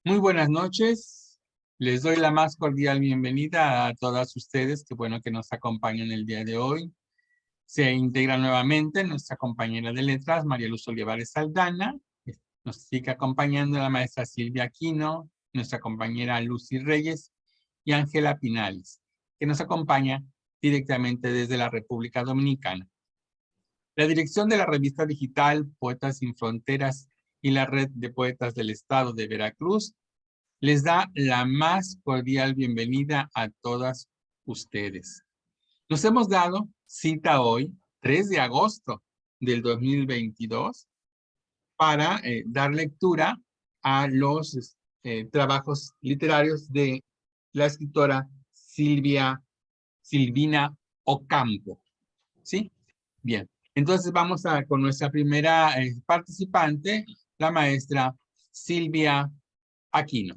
Muy buenas noches. Les doy la más cordial bienvenida a todas ustedes. Qué bueno que nos acompañan el día de hoy. Se integra nuevamente nuestra compañera de letras, María Luz Olivares Aldana. Nos sigue acompañando la maestra Silvia Aquino, nuestra compañera Lucy Reyes y Ángela Pinales, que nos acompaña directamente desde la República Dominicana. La dirección de la revista digital Poetas Sin Fronteras y la Red de Poetas del Estado de Veracruz les da la más cordial bienvenida a todas ustedes. Nos hemos dado cita hoy, 3 de agosto del 2022, para dar lectura a los trabajos literarios de la escritora Silvina Ocampo. ¿Sí? Bien. Entonces vamos con nuestra primera participante, la maestra Silvia Aquino.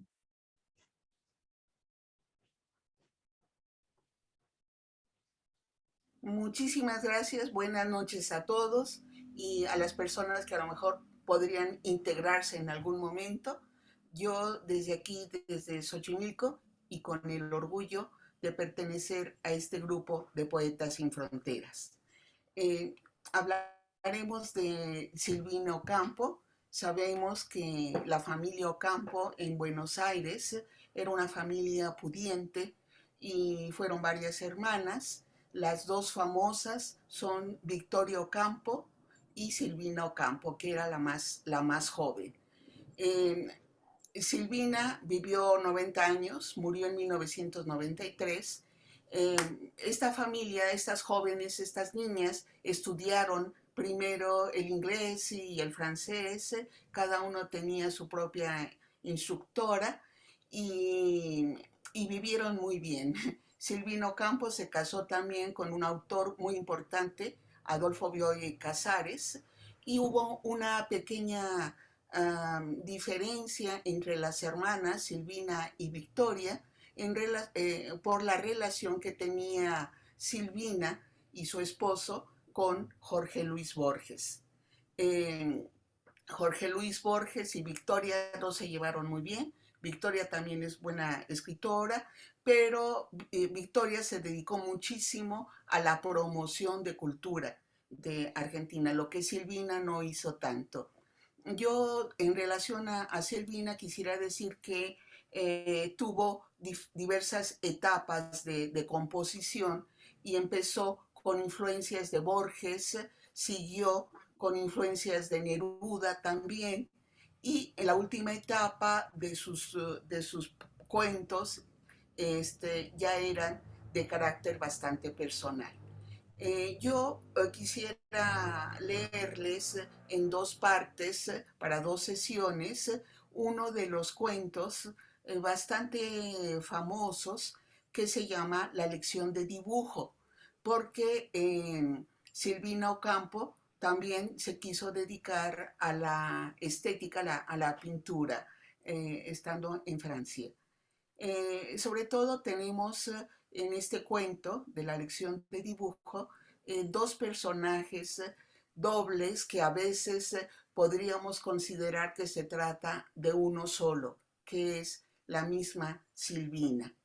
Muchísimas gracias, buenas noches a todos y a las personas que a lo mejor podrían integrarse en algún momento. Yo desde aquí, desde Xochimilco, y con el orgullo de pertenecer a este grupo de Poetas Sin Fronteras. Eh, Hablaremos de Silvina Ocampo. Sabemos que la familia Ocampo en Buenos Aires era una familia pudiente y fueron varias hermanas. Las dos famosas son Victoria Ocampo y Silvina Ocampo, que era la más joven. Eh, Silvina vivió 90 años, murió en 1993. Esta familia, estas jóvenes, estas niñas, estudiaron primero el inglés y el francés, cada uno tenía su propia instructora y, y vivieron muy bien. Silvino Campos se casó también con un autor muy importante, Adolfo Bioy Casares, y hubo una pequeña diferencia entre las hermanas Silvina y Victoria por la relación que tenía Silvina y su esposo con Jorge Luis Borges. Eh, Jorge Luis Borges y Victoria no se llevaron muy bien. Victoria también es buena escritora, pero Victoria se dedicó muchísimo a la promoción de cultura de Argentina, lo que Silvina no hizo tanto. Yo en relación a Silvina quisiera decir que tuvo diversas etapas de composición y empezó con influencias de Borges, siguió con influencias de Neruda también, y en la última etapa de sus cuentos ya eran de carácter bastante personal. Yo quisiera leerles en dos partes, para dos sesiones, uno de los cuentos bastante famosos que se llama La lección de dibujo, porque Silvina Ocampo también se quiso dedicar a la estética, a la pintura, estando en Francia. Sobre todo tenemos en este cuento de la lección de dibujo dos personajes dobles que a veces podríamos considerar que se trata de uno solo, que es la misma Silvina.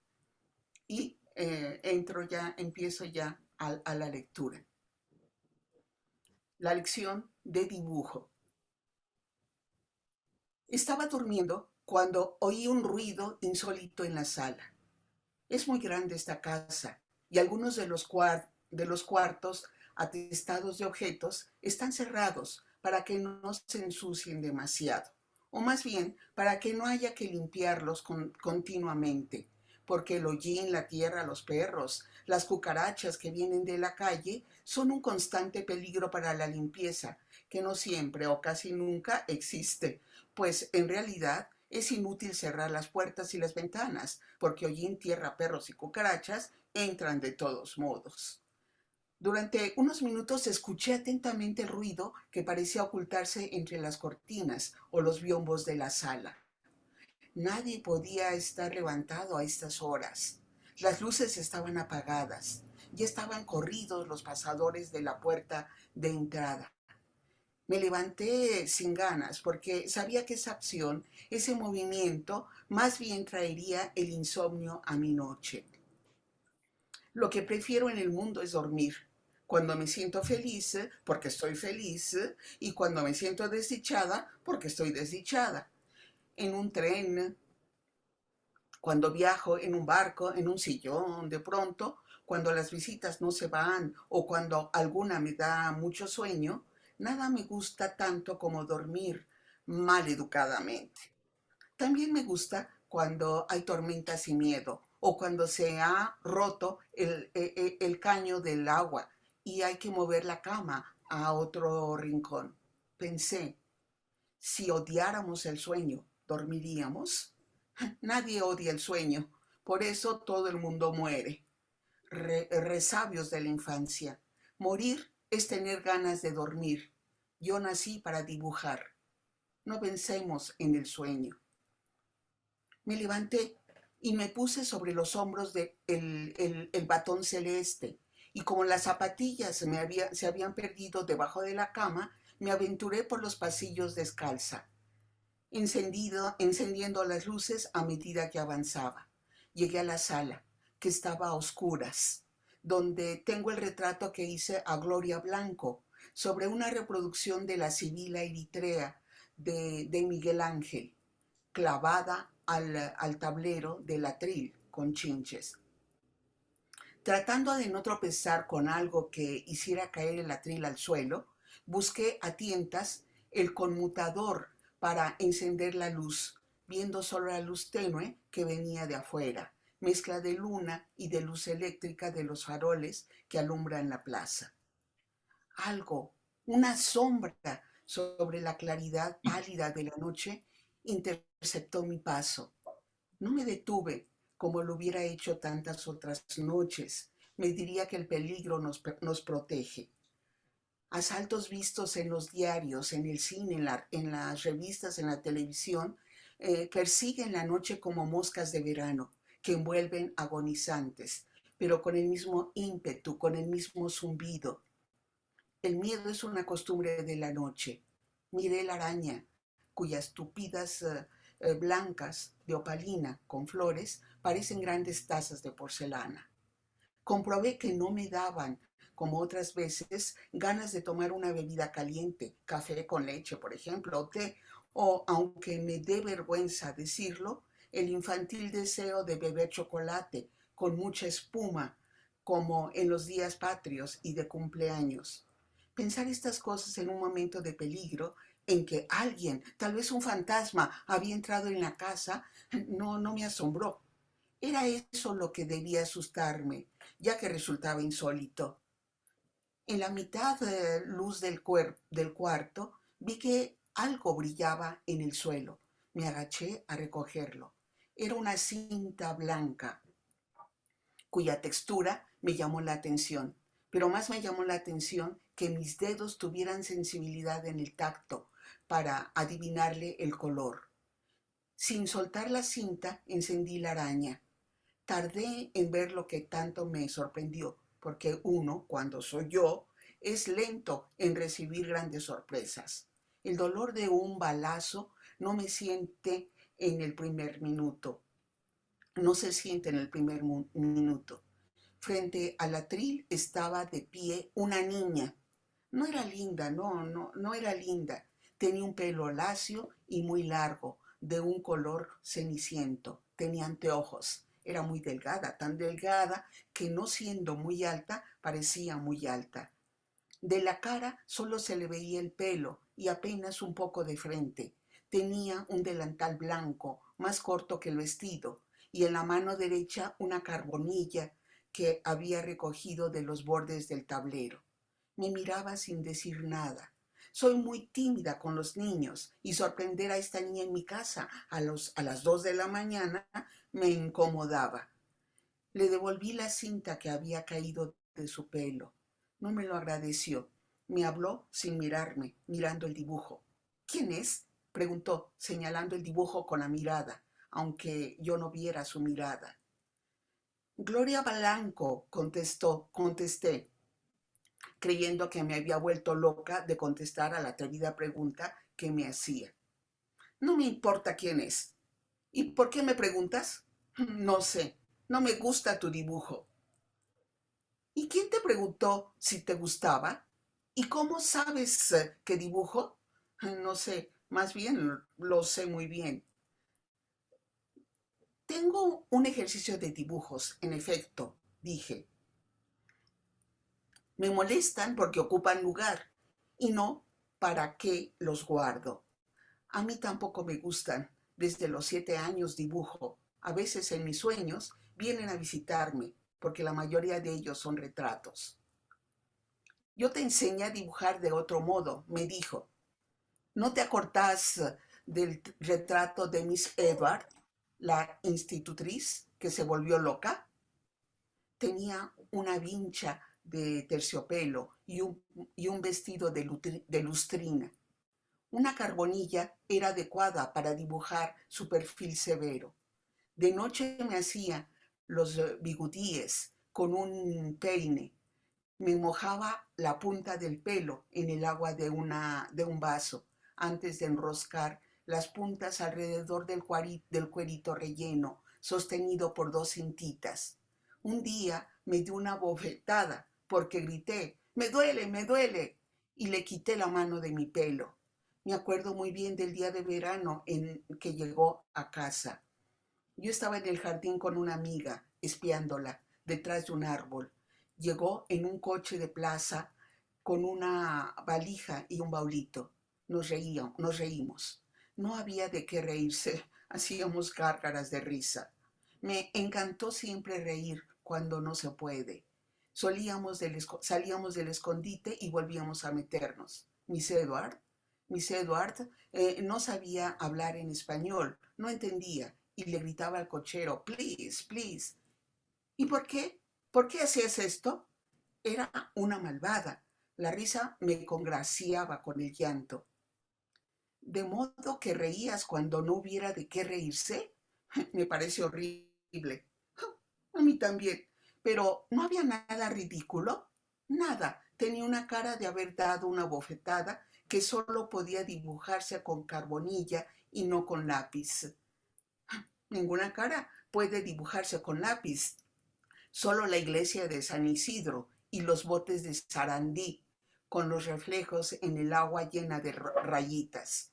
Y empiezo ya a la lectura. La lección de dibujo. Estaba durmiendo cuando oí un ruido insólito en la sala. Es muy grande esta casa y algunos de los cuartos atestados de objetos están cerrados para que no se ensucien demasiado, o más bien para que no haya que limpiarlos continuamente, porque el hollín, la tierra, los perros, las cucarachas que vienen de la calle son un constante peligro para la limpieza, que no siempre o casi nunca existe, pues en realidad es inútil cerrar las puertas y las ventanas, porque hollín, tierra, perros y cucarachas entran de todos modos. Durante unos minutos escuché atentamente el ruido que parecía ocultarse entre las cortinas o los biombos de la sala. Nadie podía estar levantado a estas horas. Las luces estaban apagadas. Ya estaban corridos los pasadores de la puerta de entrada. Me levanté sin ganas porque sabía que esa acción, ese movimiento, más bien traería el insomnio a mi noche. Lo que prefiero en el mundo es dormir. Cuando me siento feliz, porque estoy feliz, y cuando me siento desdichada, porque estoy desdichada. En un tren, cuando viajo en un barco, en un sillón, de pronto, cuando las visitas no se van o cuando alguna me da mucho sueño, nada me gusta tanto como dormir mal educadamente. También me gusta cuando hay tormentas y miedo o cuando se ha roto el caño del agua y hay que mover la cama a otro rincón. Pensé, si odiáramos el sueño, ¿dormiríamos? Nadie odia el sueño, por eso todo el mundo muere. Resabios de la infancia. Morir es tener ganas de dormir. Yo nací para dibujar. No pensemos en el sueño. Me levanté y me puse sobre los hombros el batón celeste. Y como las zapatillas se habían perdido debajo de la cama, me aventuré por los pasillos descalza, encendiendo las luces a medida que avanzaba. Llegué a la sala, que estaba a oscuras, donde tengo el retrato que hice a Gloria Blanco sobre una reproducción de la Sibila Eritrea de Miguel Ángel, clavada al tablero del atril con chinches. Tratando de no tropezar con algo que hiciera caer el atril al suelo, busqué a tientas el conmutador para encender la luz, viendo solo la luz tenue que venía de afuera, mezcla de luna y de luz eléctrica de los faroles que alumbran la plaza. Algo, una sombra sobre la claridad pálida de la noche, interceptó mi paso. No me detuve como lo hubiera hecho tantas otras noches. Me diría que el peligro nos protege. Asaltos vistos en los diarios, en el cine, en las revistas, en la televisión, persiguen la noche como moscas de verano que envuelven agonizantes, pero con el mismo ímpetu, con el mismo zumbido. El miedo es una costumbre de la noche. Miré la araña, cuyas tupidas blancas de opalina con flores parecen grandes tazas de porcelana. Comprobé que no me daban, como otras veces, ganas de tomar una bebida caliente, café con leche, por ejemplo, o té, o, aunque me dé vergüenza decirlo, el infantil deseo de beber chocolate con mucha espuma, como en los días patrios y de cumpleaños. Pensar estas cosas en un momento de peligro en que alguien, tal vez un fantasma, había entrado en la casa, no me asombró. Era eso lo que debía asustarme, ya que resultaba insólito. En la mitad luz del cuarto vi que algo brillaba en el suelo. Me agaché a recogerlo. Era una cinta blanca cuya textura me llamó la atención, pero más me llamó la atención que mis dedos tuvieran sensibilidad en el tacto para adivinarle el color. Sin soltar la cinta, encendí la araña. Tardé en ver lo que tanto me sorprendió, porque uno, cuando soy yo, es lento en recibir grandes sorpresas. El dolor de un balazo no me siente en el primer minuto, no se siente en el primer minuto. Frente al atril estaba de pie una niña. No era linda, no era linda. Tenía un pelo lacio y muy largo, de un color ceniciento. Tenía anteojos. Era muy delgada, tan delgada que no siendo muy alta, parecía muy alta. De la cara solo se le veía el pelo y apenas un poco de frente. Tenía un delantal blanco, más corto que el vestido, y en la mano derecha una carbonilla que había recogido de los bordes del tablero. Me miraba sin decir nada. Soy muy tímida con los niños y sorprender a esta niña en mi casa a las 2 de la mañana me incomodaba. Le devolví la cinta que había caído de su pelo. No me lo agradeció. Me habló sin mirarme, mirando el dibujo. ¿Quién es? Preguntó, señalando el dibujo con la mirada, aunque yo no viera su mirada. Gloria Blanco, contesté. creyendo que me había vuelto loca de contestar a la atrevida pregunta que me hacía. No me importa quién es. ¿Y por qué me preguntas? No sé, no me gusta tu dibujo. ¿Y quién te preguntó si te gustaba? ¿Y cómo sabes qué dibujo? No sé, más bien lo sé muy bien. Tengo un ejercicio de dibujos, en efecto, dije. Me molestan porque ocupan lugar y no para qué los guardo. A mí tampoco me gustan. Desde los 7 años dibujo. A veces en mis sueños vienen a visitarme porque la mayoría de ellos son retratos. Yo te enseñé a dibujar de otro modo, me dijo. ¿No te acordás del retrato de Miss Edward, la institutriz que se volvió loca? Tenía una vincha de terciopelo y un vestido de lustrina. Una carbonilla era adecuada para dibujar su perfil severo. De noche me hacía los bigotíes con un peine. Me mojaba la punta del pelo en el agua de un vaso antes de enroscar las puntas alrededor del cuerito relleno, sostenido por 2 cintitas. Un día me dio una bofetada porque grité, ¡me duele, me duele! Y le quité la mano de mi pelo. Me acuerdo muy bien del día de verano en que llegó a casa. Yo estaba en el jardín con una amiga, espiándola, detrás de un árbol. Llegó en un coche de plaza con una valija y un baulito. Nos reímos. No había de qué reírse, hacíamos gárgaras de risa. Me encantó siempre reír cuando no se puede. Salíamos del escondite y volvíamos a meternos. Miss Edward no sabía hablar en español, no entendía y le gritaba al cochero, please, please. ¿Y por qué? ¿Por qué hacías esto? Era una malvada. La risa me congraciaba con el llanto. ¿De modo que reías cuando no hubiera de qué reírse? Me parece horrible. A mí también. Pero ¿no había nada ridículo? Nada. Tenía una cara de haber dado una bofetada que solo podía dibujarse con carbonilla y no con lápiz. Ninguna cara puede dibujarse con lápiz. Solo la iglesia de San Isidro y los botes de Sarandí, con los reflejos en el agua llena de rayitas.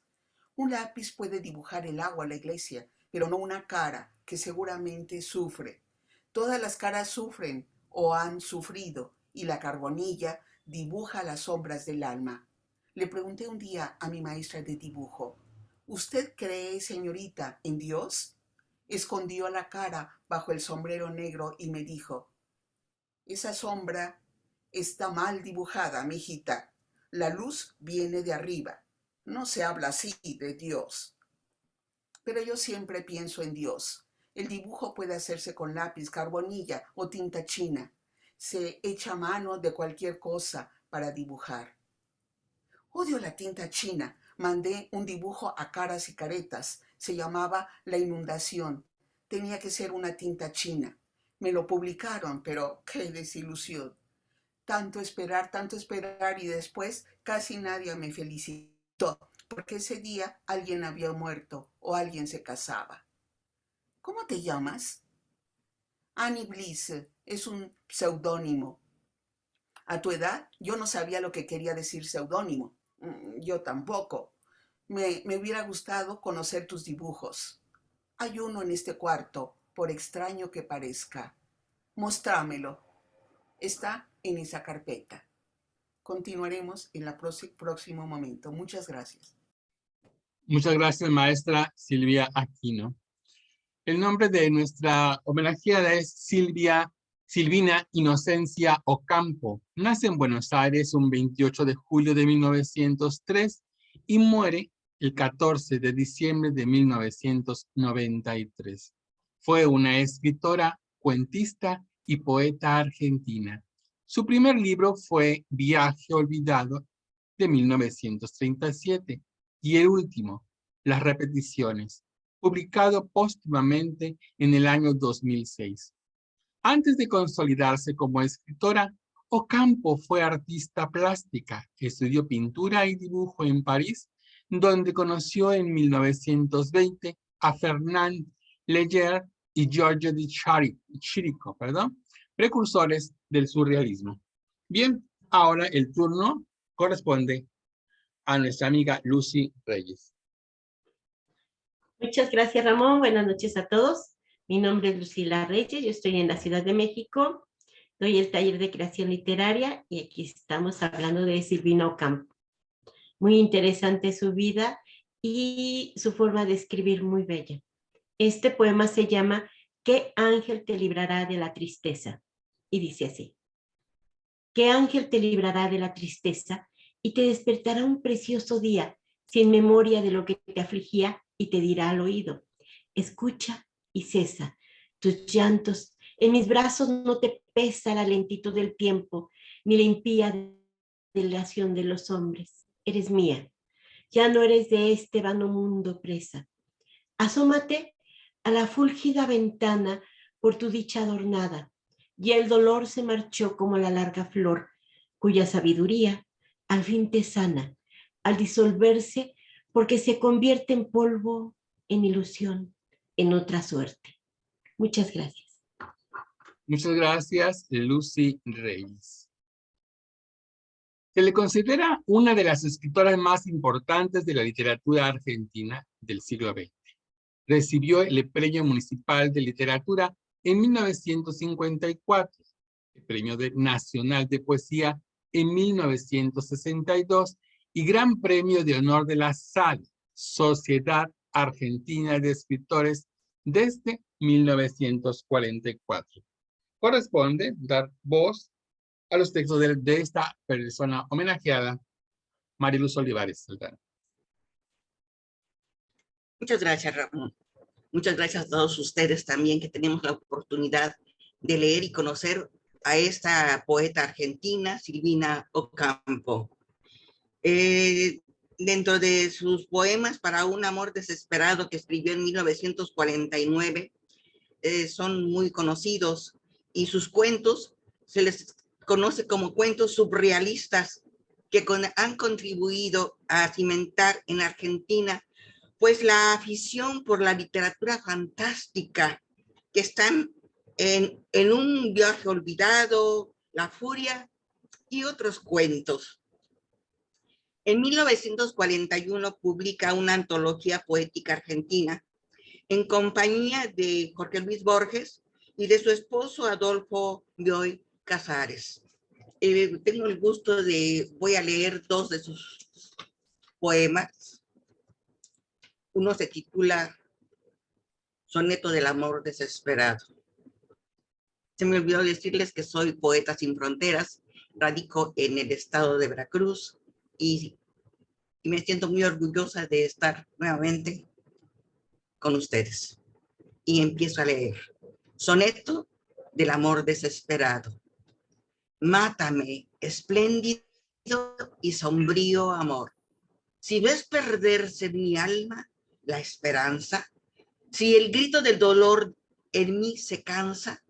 Un lápiz puede dibujar el agua a la iglesia, pero no una cara que seguramente sufre. Todas las caras sufren o han sufrido, y la carbonilla dibuja las sombras del alma. Le pregunté un día a mi maestra de dibujo, ¿usted cree, señorita, en Dios? Escondió la cara bajo el sombrero negro y me dijo, esa sombra está mal dibujada, mijita. La luz viene de arriba. No se habla así de Dios. Pero yo siempre pienso en Dios. El dibujo puede hacerse con lápiz, carbonilla o tinta china. Se echa mano de cualquier cosa para dibujar. Odio la tinta china. Mandé un dibujo a caras y caretas. Se llamaba La inundación. Tenía que ser una tinta china. Me lo publicaron, pero qué desilusión. Tanto esperar y después casi nadie me felicitó, porque ese día alguien había muerto o alguien se casaba. ¿Cómo te llamas? Annie Bliss, es un seudónimo. A tu edad yo no sabía lo que quería decir seudónimo. Yo tampoco. Me hubiera gustado conocer tus dibujos. Hay uno en este cuarto, por extraño que parezca. Mostrámelo. Está en esa carpeta. Continuaremos en el próximo momento. Muchas gracias. Muchas gracias, maestra Silvia Aquino. El nombre de nuestra homenajeada es Silvina Inocencia Ocampo. Nace en Buenos Aires un 28 de julio de 1903 y muere el 14 de diciembre de 1993. Fue una escritora, cuentista y poeta argentina. Su primer libro fue Viaje Olvidado de 1937 y el último, Las Repeticiones, publicado póstumamente en el año 2006. Antes de consolidarse como escritora, Ocampo fue artista plástica, estudió pintura y dibujo en París, donde conoció en 1920 a Fernand Léger y Giorgio di Chirico, precursores del surrealismo. Bien, ahora el turno corresponde a nuestra amiga Lucy Reyes. Muchas gracias, Ramón. Buenas noches a todos. Mi nombre es Lucila Reyes, yo estoy en la Ciudad de México, doy el taller de creación literaria y aquí estamos hablando de Silvina Ocampo. Muy interesante su vida y su forma de escribir muy bella. Este poema se llama ¿Qué ángel te librará de la tristeza? Y dice así: ¿qué ángel te librará de la tristeza y te despertará un precioso día sin memoria de lo que te afligía y te dirá al oído: escucha y cesa tus llantos, en mis brazos no te pesa la lentitud del tiempo, ni la impía delación de los hombres, eres mía, ya no eres de este vano mundo presa. Asómate a la fúlgida ventana por tu dicha adornada, y el dolor se marchó como la larga flor, cuya sabiduría al fin te sana, al disolverse, porque se convierte en polvo, en ilusión, en otra suerte. Muchas gracias. Muchas gracias, Lucy Reyes. Se le considera una de las escritoras más importantes de la literatura argentina del siglo XX. Recibió el Premio Municipal de Literatura en 1954, el Premio Nacional de Poesía en 1962 y Gran Premio de Honor de la SAL, Sociedad Argentina de Escritores, desde 1944. Corresponde dar voz a los textos de esta persona homenajeada, Mariluz Olivares Saldaña. Muchas gracias, Ramón. Muchas gracias a todos ustedes también que tenemos la oportunidad de leer y conocer a esta poeta argentina, Silvina Ocampo. Dentro de sus poemas Para un amor desesperado, que escribió en 1949, son muy conocidos, y sus cuentos se les conoce como cuentos surrealistas que han contribuido a cimentar en Argentina pues la afición por la literatura fantástica, que están en Un viaje olvidado, La furia y otros cuentos. En 1941 publica una antología poética argentina en compañía de Jorge Luis Borges y de su esposo Adolfo Bioy Casares. Tengo el gusto voy a leer dos de sus poemas. Uno se titula Soneto del amor desesperado. Se me olvidó decirles que soy poeta sin fronteras, radico en el estado de Veracruz y me siento muy orgullosa de estar nuevamente con ustedes. Y empiezo a leer. Soneto del amor desesperado. Mátame, espléndido y sombrío amor. Si ves perderse en mi alma la esperanza, si el grito del dolor en mí se cansa,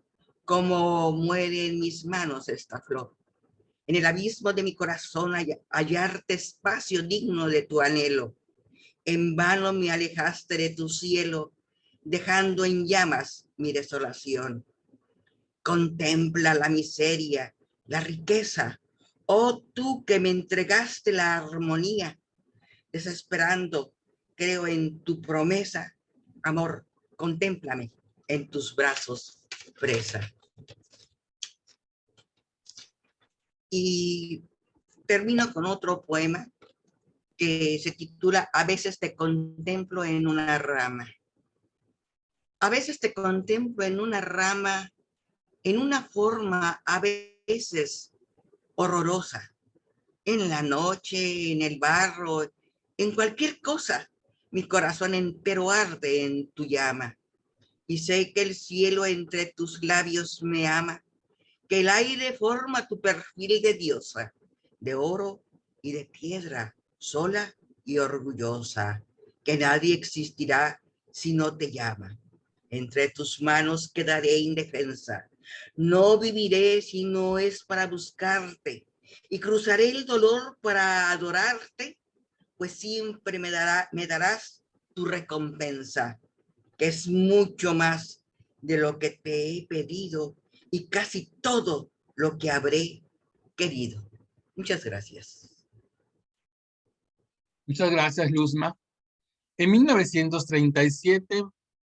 como muere en mis manos esta flor. En el abismo de mi corazón hallarte espacio digno de tu anhelo. En vano me alejaste de tu cielo, dejando en llamas mi desolación. Contempla la miseria, la riqueza, oh tú que me entregaste la armonía. Desesperando, creo en tu promesa, amor, contémplame en tus brazos presa. Y termino con otro poema que se titula A veces te contemplo en una rama. A veces te contemplo en una rama, en una forma a veces horrorosa, en la noche, en el barro, en cualquier cosa. Mi corazón entero arde en tu llama, y sé que el cielo entre tus labios me ama, que el aire forma tu perfil de diosa, de oro y de piedra, sola y orgullosa, que nadie existirá si no te llama. Entre tus manos quedaré indefensa, No viviré si no es para buscarte, y cruzaré el dolor para adorarte, pues siempre me darás tu recompensa, que es mucho más de lo que te he pedido y casi todo lo que habré querido. Muchas gracias. Muchas gracias, Luzma. En 1937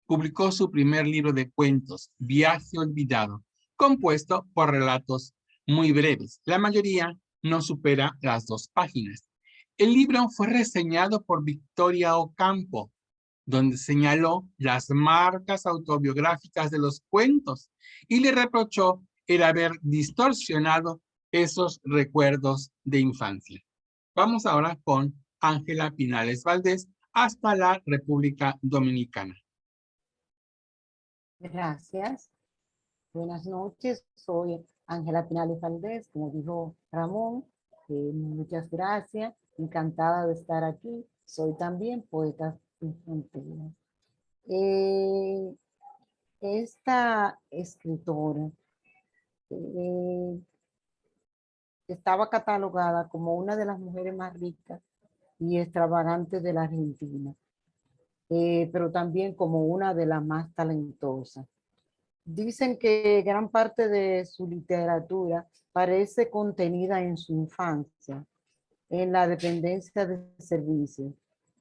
publicó su primer libro de cuentos, Viaje Olvidado, compuesto por relatos muy breves. La mayoría no supera las 2 páginas. El libro fue reseñado por Victoria Ocampo, donde señaló las marcas autobiográficas de los cuentos y le reprochó el haber distorsionado esos recuerdos de infancia. Vamos ahora con Ángela Pinales Valdés, hasta la República Dominicana. Gracias. Buenas noches. Soy Ángela Pinales Valdés, como dijo Ramón. Muchas gracias. Encantada de estar aquí. Soy también poeta sin fronteras. Esta escritora estaba catalogada como una de las mujeres más ricas y extravagantes de la Argentina, pero también como una de las más talentosas. Dicen que gran parte de su literatura parece contenida en su infancia, en la dependencia de servicio.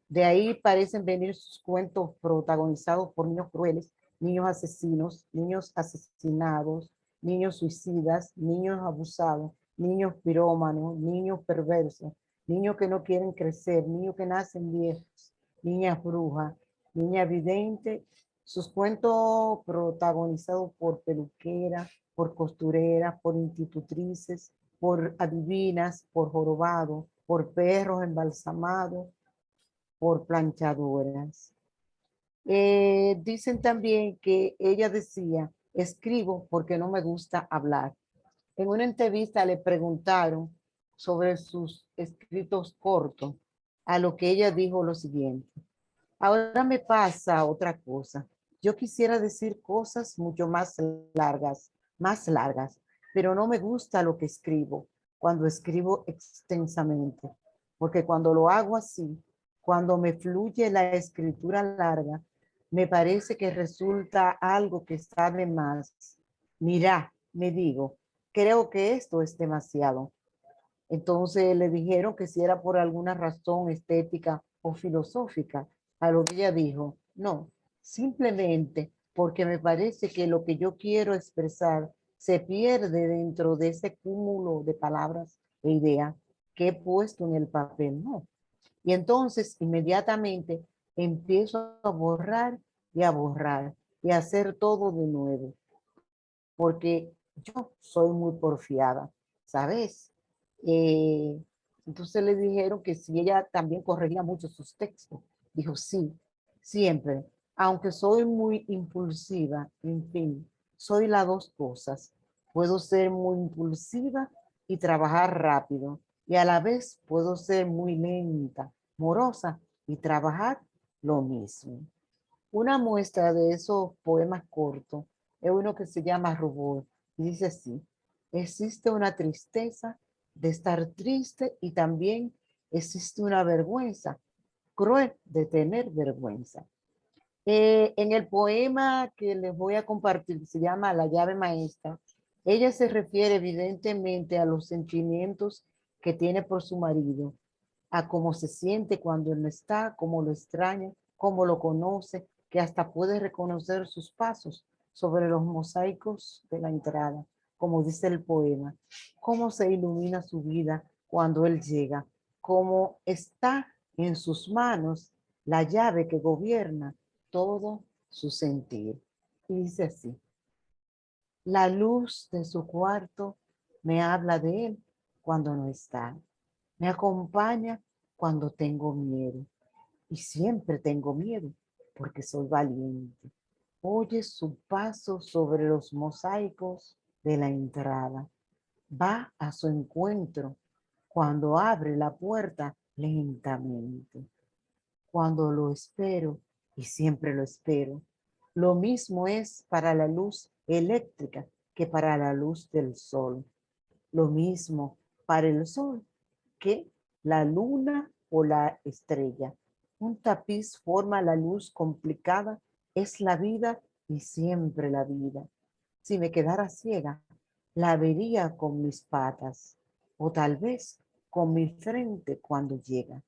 De ahí parecen venir sus cuentos protagonizados por niños crueles, niños asesinos, niños asesinados, niños suicidas, niños abusados, niños pirómanos, niños perversos, niños que no quieren crecer, niños que nacen viejos, niñas brujas, niña vidente. Sus cuentos protagonizados por peluqueras, por costureras, por institutrices, por adivinas, por jorobados, por perros embalsamados, por planchadoras. Dicen también que ella decía, escribo porque no me gusta hablar. En una entrevista le preguntaron sobre sus escritos cortos, a lo que ella dijo lo siguiente: ahora me pasa otra cosa. Yo quisiera decir cosas mucho más largas, pero no me gusta lo que escribo cuando escribo extensamente, porque cuando lo hago así, cuando me fluye la escritura larga, me parece que resulta algo que está de más. Mira, me digo, creo que esto es demasiado. Entonces le dijeron que si era por alguna razón estética o filosófica, a lo que ella dijo, no, simplemente porque me parece que lo que yo quiero expresar se pierde dentro de ese cúmulo de palabras e ideas que he puesto en el papel, no. Y entonces inmediatamente empiezo a borrar y a hacer todo de nuevo, porque yo soy muy porfiada, ¿sabes? Eh, entonces le dijeron que si ella también corregía mucho sus textos. Dijo, sí, siempre, aunque soy muy impulsiva, en fin, soy las 2 cosas. Puedo ser muy impulsiva y trabajar rápido, y a la vez puedo ser muy lenta, morosa y trabajar lo mismo. Una muestra de esos poemas cortos es uno que se llama Rubor, y dice así: existe una tristeza de estar triste y también existe una vergüenza cruel de tener vergüenza. En el poema que les voy a compartir, que se llama La llave maestra, ella se refiere evidentemente a los sentimientos que tiene por su marido, a cómo se siente cuando él no está, cómo lo extraña, cómo lo conoce, que hasta puede reconocer sus pasos sobre los mosaicos de la entrada, como dice el poema, cómo se ilumina su vida cuando él llega, cómo está en sus manos la llave que gobierna todo su sentir. Y dice así: la luz de su cuarto me habla de él cuando no está. Me acompaña cuando tengo miedo. Y siempre tengo miedo porque soy valiente. Oye su paso sobre los mosaicos de la entrada. Va a su encuentro cuando abre la puerta lentamente. Cuando lo espero, y siempre lo espero. Lo mismo es para la luz eléctrica que para la luz del sol. Lo mismo para el sol que la luna o la estrella. Un tapiz forma la luz complicada, es la vida y siempre la vida. Si me quedara ciega, la vería con mis patas o tal vez con mi frente cuando llega.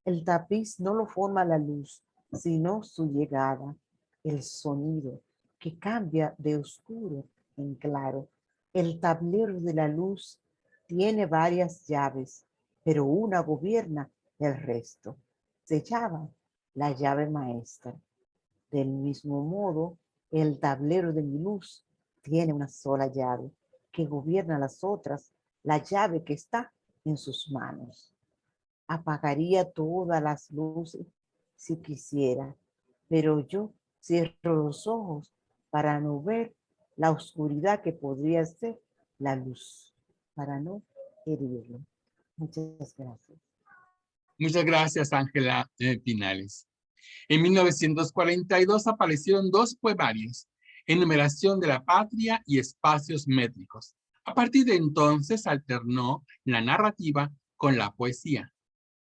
El tapiz no lo forma la luz, sino su llegada, el sonido que cambia de oscuro en claro. El tablero de la luz tiene varias llaves, pero una gobierna el resto. Se llama la llave maestra. Del mismo modo, el tablero de mi luz tiene una sola llave que gobierna las otras, la llave que está en sus manos. Apagaría todas las luces si quisiera, pero yo cierro los ojos para no ver la oscuridad que podría ser la luz, para no herirlo. Muchas gracias. Muchas gracias, Ángela Pinales. En 1942 aparecieron dos poemarios, Enumeración de la Patria y Espacios Métricos. A partir de entonces alternó la narrativa con la poesía.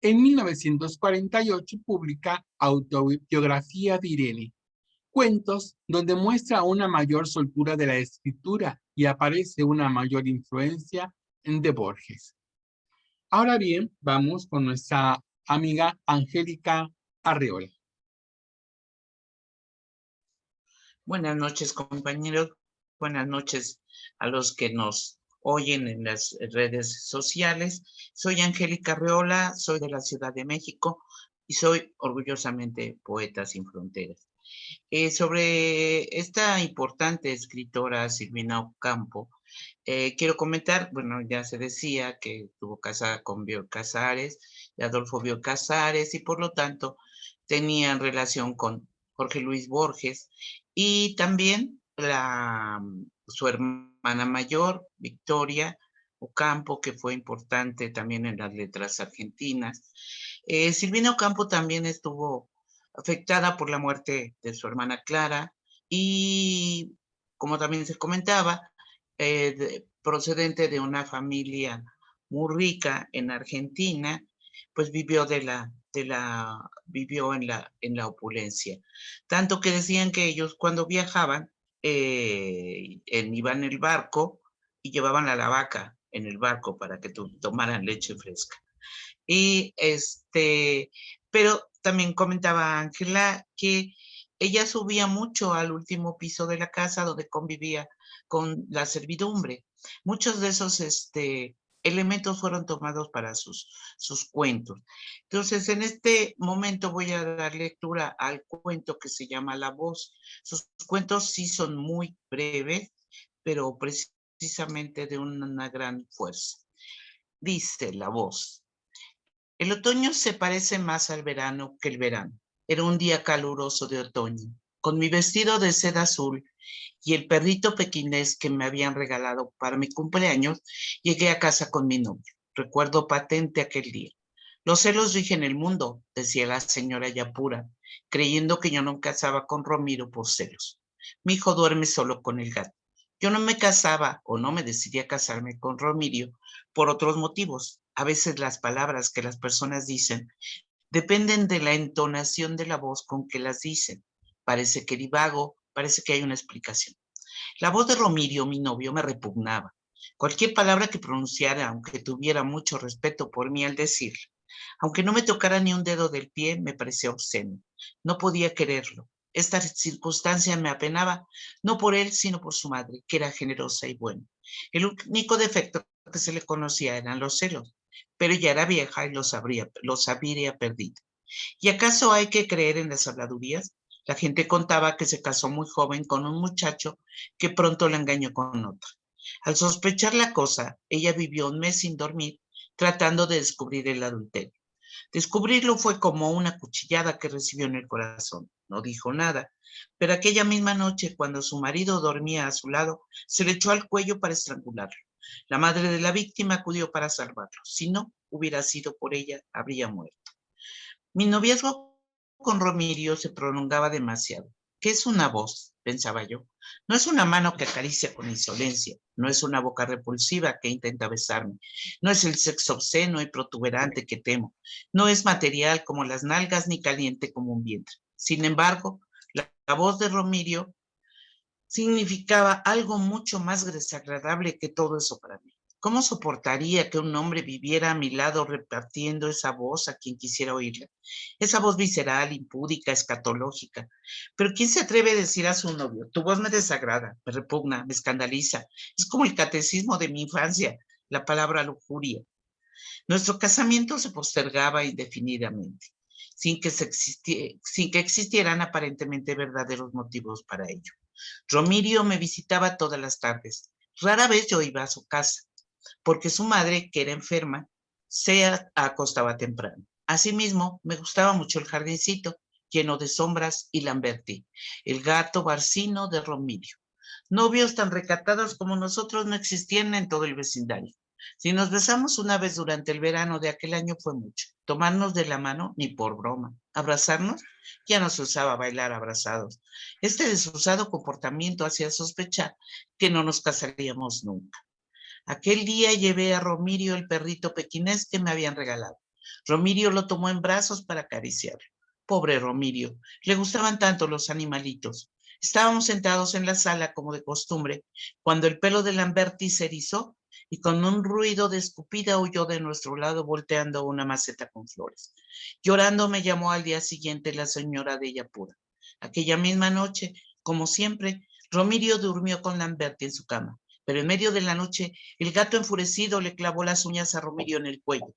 En 1948 publica Autobiografía de Irene, cuentos donde muestra una mayor soltura de la escritura y aparece una mayor influencia de Borges. Ahora bien, vamos con nuestra amiga Angélica Arreola. Buenas noches, compañeros. Buenas noches a los que nos oyen en las redes sociales. Soy Angélica Arreola, soy de la Ciudad de México y soy orgullosamente poeta sin fronteras. Sobre esta importante escritora Silvina Ocampo, quiero comentar, bueno, ya se decía que estuvo casada con Bioy Casares, Adolfo Bioy Casares, y por lo tanto tenían relación con Jorge Luis Borges, y también su hermana mayor, Victoria Ocampo, que fue importante también en las letras argentinas. Silvina Ocampo también estuvo afectada por la muerte de su hermana Clara y, como también se comentaba, procedente de una familia muy rica en Argentina, pues vivió vivió en la opulencia. Tanto que decían que ellos cuando viajaban, iban en el barco y llevaban a la vaca en el barco para que tomaran leche fresca. Y pero también comentaba Ángela que ella subía mucho al último piso de la casa donde convivía con la servidumbre. Muchos de esos elementos fueron tomados para sus cuentos. Entonces, en este momento voy a dar lectura al cuento que se llama La Voz. Sus cuentos sí son muy breves, pero precisamente de una gran fuerza. Dice La Voz. El otoño se parece más al verano que el verano. Era un día caluroso de otoño, con mi vestido de seda azul y el perrito pequinés que me habían regalado para mi cumpleaños, llegué a casa con mi novio. Recuerdo patente aquel día. Los celos rigen el mundo, decía la señora Yapura, creyendo que yo no casaba con Ramiro por celos. Mi hijo duerme solo con el gato. Yo no me casaba o no me decidía casarme con Ramiro por otros motivos. A veces las palabras que las personas dicen dependen de la entonación de la voz con que las dicen. Parece que divago, parece que hay una explicación. La voz de Ramiro, mi novio, me repugnaba. Cualquier palabra que pronunciara, aunque tuviera mucho respeto por mí al decirla, aunque no me tocara ni un dedo del pie, me parecía obsceno. No podía quererlo. Esta circunstancia me apenaba, no por él, sino por su madre, que era generosa y buena. El único defecto que se le conocía eran los celos, pero ya era vieja y los habría perdido. ¿Y acaso hay que creer en las habladurías? La gente contaba que se casó muy joven con un muchacho que pronto la engañó con otra. Al sospechar la cosa, ella vivió un mes sin dormir, tratando de descubrir el adulterio. Descubrirlo fue como una cuchillada que recibió en el corazón. No dijo nada, pero aquella misma noche, cuando su marido dormía a su lado, se le echó al cuello para estrangularlo. La madre de la víctima acudió para salvarlo. Si no hubiera sido por ella, habría muerto. Mi noviazgo con Ramiro se prolongaba demasiado. ¿Qué es una voz? pensaba yo. No es una mano que acaricia con insolencia, no es una boca repulsiva que intenta besarme, no es el sexo obsceno y protuberante que temo, no es material como las nalgas ni caliente como un vientre. Sin embargo, la voz de Romirio significaba algo mucho más desagradable que todo eso para mí. ¿Cómo soportaría que un hombre viviera a mi lado repartiendo esa voz a quien quisiera oírla? Esa voz visceral, impúdica, escatológica. Pero ¿quién se atreve a decir a su novio? Tu voz me desagrada, me repugna, me escandaliza. Es como el catecismo de mi infancia, la palabra lujuria. Nuestro casamiento se postergaba indefinidamente, sin que existieran aparentemente verdaderos motivos para ello. Romirio me visitaba todas las tardes. Rara vez yo iba a su casa, porque su madre, que era enferma, se acostaba temprano. Asimismo, me gustaba mucho el jardincito, lleno de sombras, y Lamberti, el gato barcino de Romirio. Novios tan recatados como nosotros no existían en todo el vecindario. Si nos besamos una vez durante el verano de aquel año fue mucho. Tomarnos de la mano, ni por broma. Abrazarnos, ya no se usaba bailar abrazados. Este desusado comportamiento hacía sospechar que no nos casaríamos nunca. Aquel día llevé a Romirio el perrito pequinés que me habían regalado. Romirio lo tomó en brazos para acariciarlo. Pobre Romirio, le gustaban tanto los animalitos. Estábamos sentados en la sala como de costumbre, cuando el pelo de Lamberti se erizó y con un ruido de escupida huyó de nuestro lado volteando una maceta con flores. Llorando me llamó al día siguiente la señora de Yapura. Aquella misma noche, como siempre, Romirio durmió con Lamberti en su cama, pero en medio de la noche el gato enfurecido le clavó las uñas a Romirio en el cuello.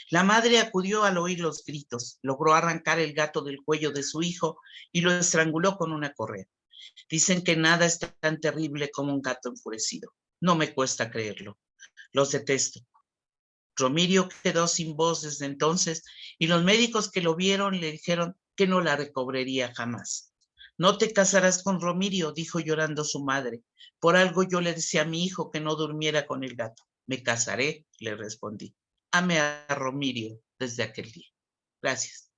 La madre acudió al oír los gritos, logró arrancar el gato del cuello de su hijo y lo estranguló con una correa. Dicen que nada es tan terrible como un gato enfurecido. No me cuesta creerlo. Los detesto. Romirio quedó sin voz desde entonces y los médicos que lo vieron le dijeron que no la recobraría jamás. No te casarás con Romirio, dijo llorando su madre. Por algo yo le decía a mi hijo que no durmiera con el gato. Me casaré, le respondí. Amé a Romirio desde aquel día. Gracias.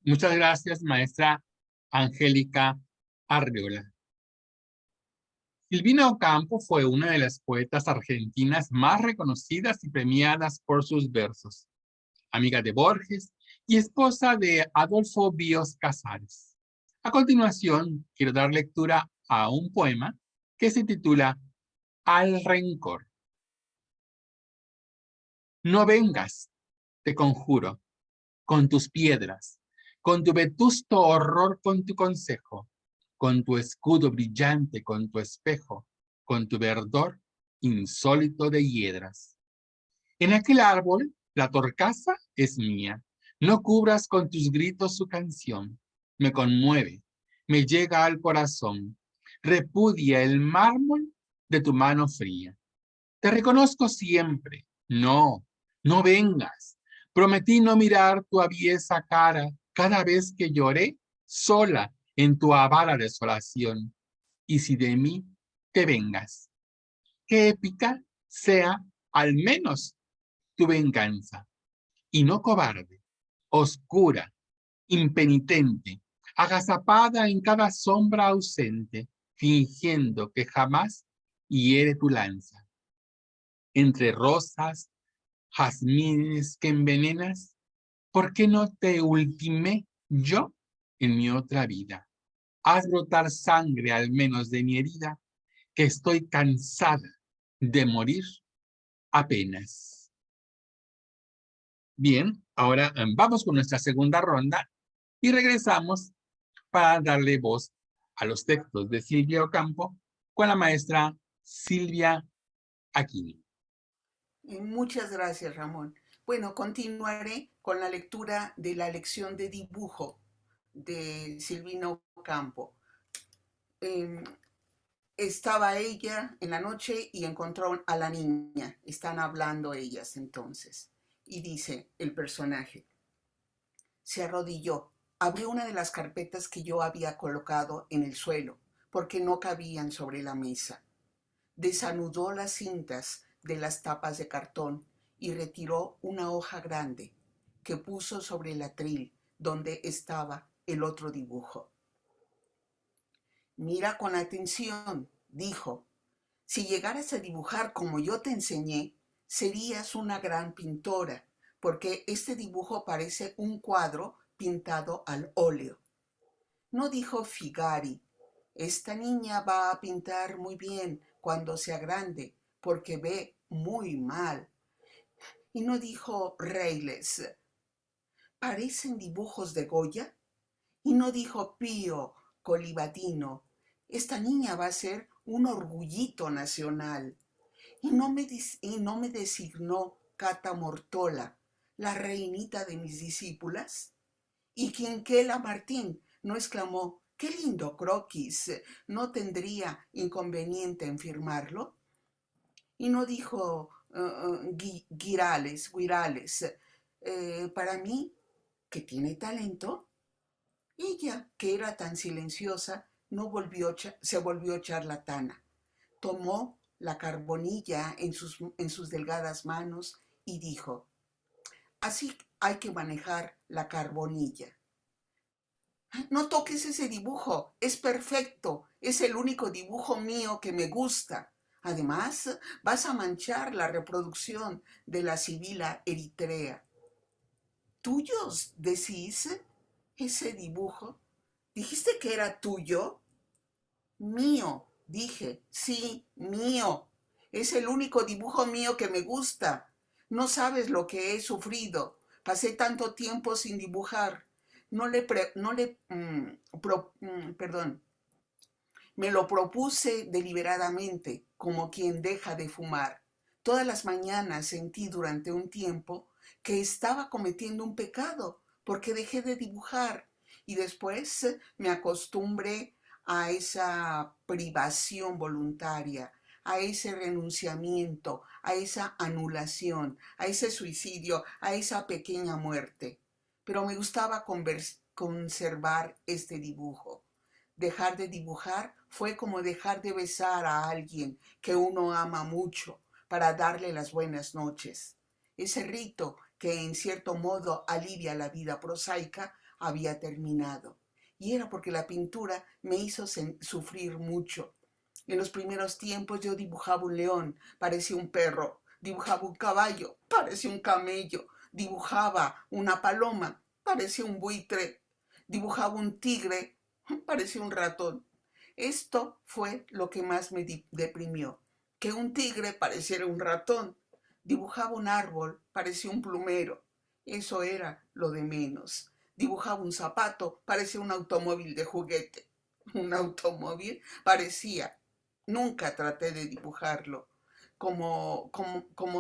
Muchas gracias, maestra Angélica Arriola. Silvina Ocampo fue una de las poetas argentinas más reconocidas y premiadas por sus versos. Amiga de Borges y esposa de Adolfo Bíos Casares. A continuación, quiero dar lectura a un poema que se titula Al rencor. No vengas, te conjuro, con tus piedras, con tu vetusto horror, con tu consejo, con tu escudo brillante, con tu espejo, con tu verdor insólito de hiedras. En aquel árbol, la torcaza es mía. No cubras con tus gritos su canción. Me conmueve, me llega al corazón. Repudia el mármol de tu mano fría. Te reconozco siempre. No, no vengas. Prometí no mirar tu aviesa cara cada vez que lloré sola en tu avara desolación. Y si de mí te vengas, que épica sea al menos tu venganza, y no cobarde, oscura, impenitente, agazapada en cada sombra ausente, fingiendo que jamás hiere tu lanza. Entre rosas, jazmines que envenenas, ¿por qué no te ultimé yo en mi otra vida? Haz brotar sangre al menos de mi herida, que estoy cansada de morir apenas. Bien, ahora vamos con nuestra segunda ronda y regresamos para darle voz a los textos de Silvia Ocampo con la maestra Silvia Aquino. Muchas gracias, Ramón. Bueno, continuaré con la lectura de la lección de dibujo de Silvina Ocampo. Estaba ella en la noche y encontró a la niña. Están hablando ellas entonces. Y dice el personaje, se arrodilló, abrió una de las carpetas que yo había colocado en el suelo, porque no cabían sobre la mesa. Desanudó las cintas de las tapas de cartón y retiró una hoja grande que puso sobre el atril donde estaba el otro dibujo. Mira con atención, dijo. Si llegaras a dibujar como yo te enseñé, serías una gran pintora, porque este dibujo parece un cuadro pintado al óleo. No dijo Figari, esta niña va a pintar muy bien cuando sea grande, porque ve muy mal. Y no dijo Reyles, parecen dibujos de Goya. Y no dijo Pío Colibatino, esta niña va a ser un orgullito nacional. Y no me designó Cata Mortola, la reinita de mis discípulas. Y Quinquela Martín no exclamó, qué lindo croquis, ¿no tendría inconveniente en firmarlo? Y no dijo Guirales, para mí, que tiene talento. Ella, que era tan silenciosa, se volvió charlatana. Tomó la carbonilla en sus delgadas manos y dijo, así hay que manejar la carbonilla. No toques ese dibujo, es perfecto, es el único dibujo mío que me gusta. Además, vas a manchar la reproducción de la sibila eritrea. ¿Tuyos, decís? ¿Ese dibujo? ¿Dijiste que era tuyo? Mío, dije, sí, mío. Es el único dibujo mío que me gusta. No sabes lo que he sufrido. Pasé tanto tiempo sin dibujar. Me lo propuse deliberadamente, como quien deja de fumar. Todas las mañanas sentí durante un tiempo que estaba cometiendo un pecado, porque dejé de dibujar. Y después me acostumbré a esa privación voluntaria, a ese renunciamiento, a esa anulación, a ese suicidio, a esa pequeña muerte. Pero me gustaba conservar este dibujo. Dejar de dibujar fue como dejar de besar a alguien que uno ama mucho para darle las buenas noches. Ese rito que en cierto modo alivia la vida prosaica había terminado. Y era porque la pintura me hizo sufrir mucho. En los primeros tiempos yo dibujaba un león, parecía un perro, dibujaba un caballo, parecía un camello, dibujaba una paloma, parecía un buitre, dibujaba un tigre, parecía un ratón. Esto fue lo que más me deprimió, que un tigre pareciera un ratón. Dibujaba un árbol, parecía un plumero. Eso era lo de menos. Dibujaba un zapato, parecía un automóvil de juguete. Un automóvil parecía. Nunca traté de dibujarlo. Como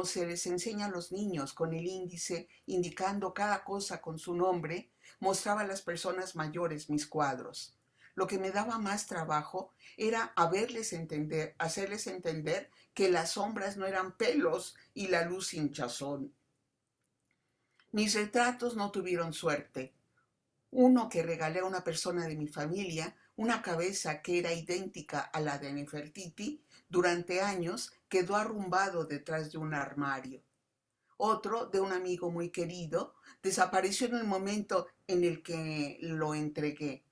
se les enseña a los niños, con el índice indicando cada cosa con su nombre, mostraba a las personas mayores mis cuadros. Lo que me daba más trabajo era hacerles entender que las sombras no eran pelos y la luz hinchazón. Mis retratos no tuvieron suerte. Uno que regalé a una persona de mi familia, una cabeza que era idéntica a la de Nefertiti, durante años quedó arrumbado detrás de un armario. Otro, de un amigo muy querido, desapareció en el momento en el que lo entregué.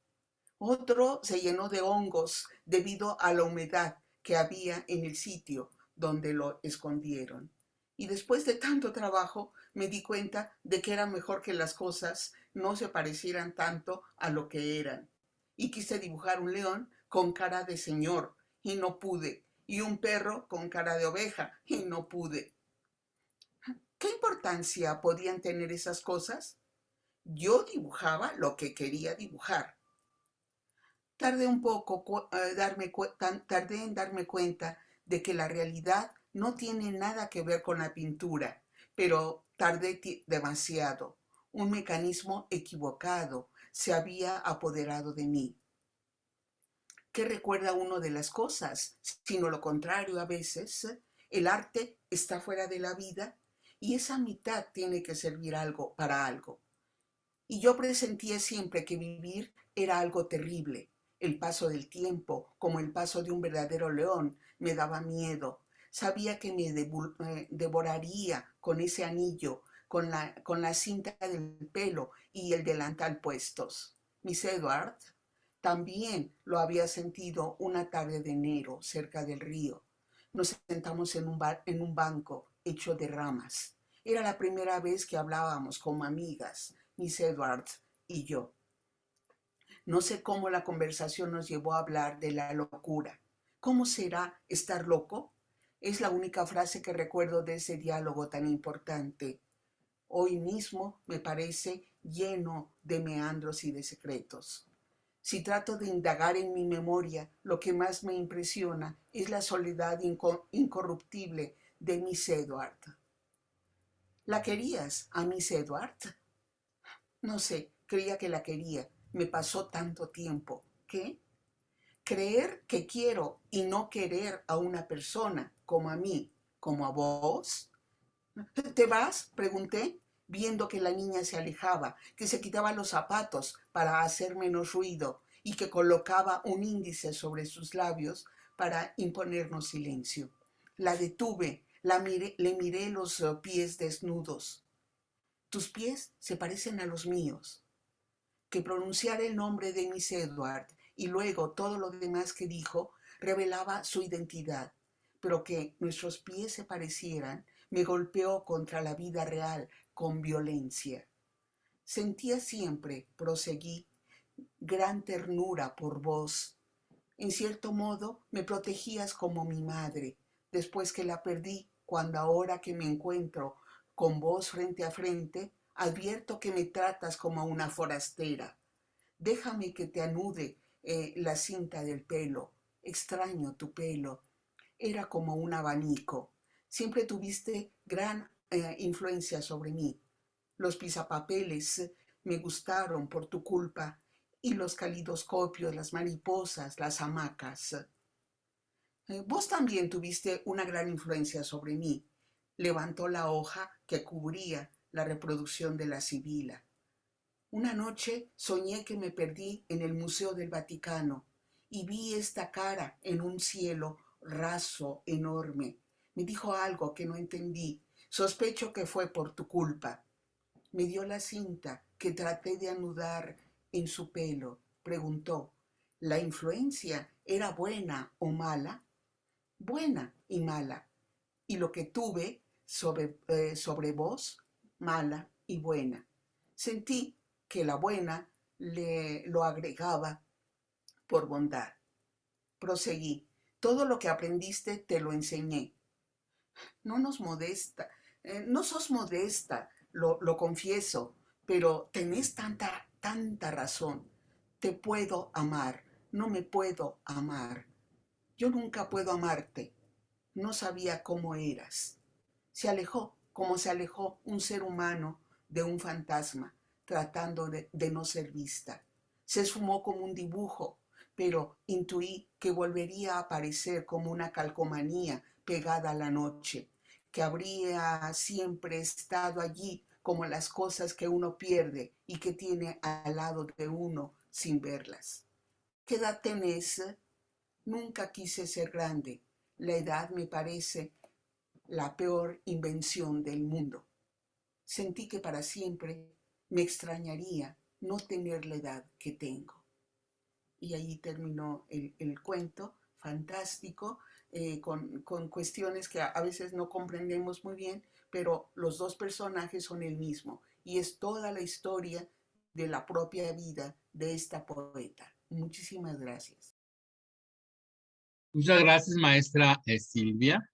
Otro se llenó de hongos debido a la humedad que había en el sitio donde lo escondieron. Y después de tanto trabajo me di cuenta de que era mejor que las cosas no se parecieran tanto a lo que eran. Y quise dibujar un león con cara de señor y no pude, y un perro con cara de oveja y no pude. ¿Qué importancia podían tener esas cosas? Yo dibujaba lo que quería dibujar. Tardé en darme cuenta de que la realidad no tiene nada que ver con la pintura, pero tardé demasiado. Un mecanismo equivocado se había apoderado de mí. ¿Qué recuerda uno de las cosas? Sino lo contrario a veces. El arte está fuera de la vida y esa mitad tiene que servir para algo. Y yo presentía siempre que vivir era algo terrible. El paso del tiempo, como el paso de un verdadero león, me daba miedo. Sabía que me devoraría con ese anillo, con la cinta del pelo y el delantal puestos. Miss Edward también lo había sentido una tarde de enero cerca del río. Nos sentamos en un banco hecho de ramas. Era la primera vez que hablábamos como amigas, Miss Edwards y yo. No sé cómo la conversación nos llevó a hablar de la locura. ¿Cómo será estar loco? Es la única frase que recuerdo de ese diálogo tan importante. Hoy mismo me parece lleno de meandros y de secretos. Si trato de indagar en mi memoria, lo que más me impresiona es la soledad incorruptible de Miss Edward. ¿La querías a Miss Edward? No sé, creía que la quería. Me pasó tanto tiempo. ¿Qué? Creer que quiero y no querer a una persona como a mí, como a vos. ¿Te vas?, pregunté, viendo que la niña se alejaba, que se quitaba los zapatos para hacer menos ruido y que colocaba un índice sobre sus labios para imponernos silencio. La detuve, le miré los pies desnudos. Tus pies se parecen a los míos. Que pronunciar el nombre de Miss Edward y luego todo lo demás que dijo revelaba su identidad, pero que nuestros pies se parecieran me golpeó contra la vida real con violencia. Sentía siempre, proseguí, gran ternura por vos. En cierto modo me protegías como mi madre, después que la perdí, cuando ahora que me encuentro con vos frente a frente, advierto que me tratas como a una forastera. Déjame que te anude la cinta del pelo. Extraño tu pelo. Era como un abanico. Siempre tuviste gran influencia sobre mí. Los pisapapeles me gustaron por tu culpa y los calidoscopios, las mariposas, las hamacas. Vos también tuviste una gran influencia sobre mí. Levantó la hoja que cubría la reproducción de la Sibila. Una noche soñé que me perdí en el Museo del Vaticano y vi esta cara en un cielo raso, enorme. Me dijo algo que no entendí. Sospecho que fue por tu culpa. Me dio la cinta que traté de anudar en su pelo. Preguntó, ¿la influencia era buena o mala? Buena y mala. Y lo que tuve sobre vos, mala y buena. Sentí que la buena lo agregaba por bondad. Proseguí. Todo lo que aprendiste te lo enseñé. No sos modesta, lo confieso, pero tenés tanta razón. Te puedo amar, no me puedo amar. Yo nunca puedo amarte. No sabía cómo eras. Se alejó, como se alejó un ser humano de un fantasma, tratando de no ser vista. Se esfumó como un dibujo, pero intuí que volvería a aparecer como una calcomanía pegada a la noche, que habría siempre estado allí como las cosas que uno pierde y que tiene al lado de uno sin verlas. ¿Qué edad tenés? Nunca quise ser grande. La edad me parece la peor invención del mundo. Sentí que para siempre me extrañaría no tener la edad que tengo. Y ahí terminó el cuento, fantástico, con cuestiones que a veces no comprendemos muy bien, pero los dos personajes son el mismo y es toda la historia de la propia vida de esta poeta. Muchísimas gracias. Muchas gracias, maestra Silvia.